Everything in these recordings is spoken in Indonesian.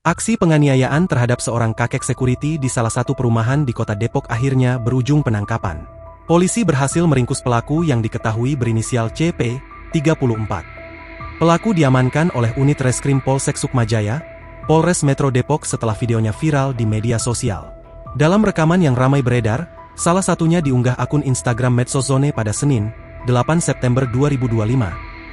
Aksi penganiayaan terhadap seorang kakek security di salah satu perumahan di kota Depok akhirnya berujung penangkapan. Polisi berhasil meringkus pelaku yang diketahui berinisial CP, 34. Pelaku diamankan oleh unit reskrim Polsek Sukmajaya, Polres Metro Depok setelah videonya viral di media sosial. Dalam rekaman yang ramai beredar, salah satunya diunggah akun Instagram Medsozone pada Senin, 8 September 2025,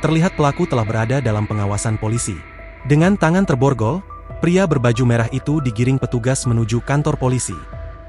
terlihat pelaku telah berada dalam pengawasan polisi. Dengan tangan terborgol, pria berbaju merah itu digiring petugas menuju kantor polisi.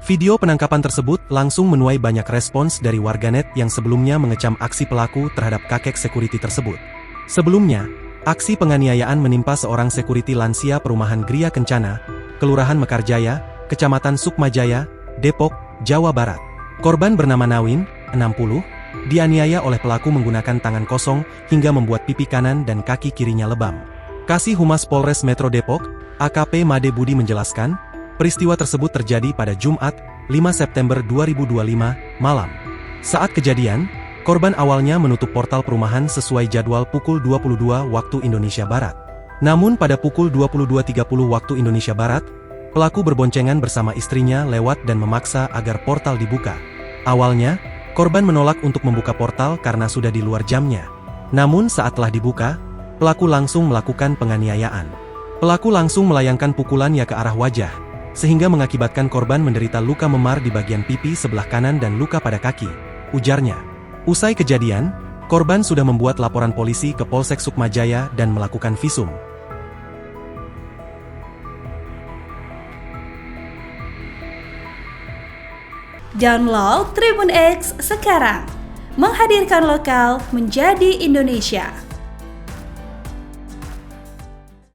Video penangkapan tersebut langsung menuai banyak respons dari warganet yang sebelumnya mengecam aksi pelaku terhadap kakek security tersebut. Sebelumnya, aksi penganiayaan menimpa seorang security lansia perumahan Gria Kencana, Kelurahan Mekarjaya, Kecamatan Sukmajaya, Depok, Jawa Barat. Korban bernama Nawin, 60, dianiaya oleh pelaku menggunakan tangan kosong hingga membuat pipi kanan dan kaki kirinya lebam. Kasih Humas Polres Metro Depok, AKP Made Budi menjelaskan, peristiwa tersebut terjadi pada Jumat, 5 September 2025, malam. Saat kejadian, korban awalnya menutup portal perumahan sesuai jadwal pukul 22 waktu Indonesia Barat. Namun pada pukul 22.30 waktu Indonesia Barat, pelaku berboncengan bersama istrinya lewat dan memaksa agar portal dibuka. Awalnya, korban menolak untuk membuka portal karena sudah di luar jamnya. Namun saat telah dibuka, pelaku langsung melakukan penganiayaan. Pelaku langsung melayangkan pukulannya ke arah wajah, sehingga mengakibatkan korban menderita luka memar di bagian pipi sebelah kanan dan luka pada kaki, ujarnya. Usai kejadian, korban sudah membuat laporan polisi ke Polsek Sukmajaya dan melakukan visum. Download Tribun X sekarang, menghadirkan lokal menjadi Indonesia.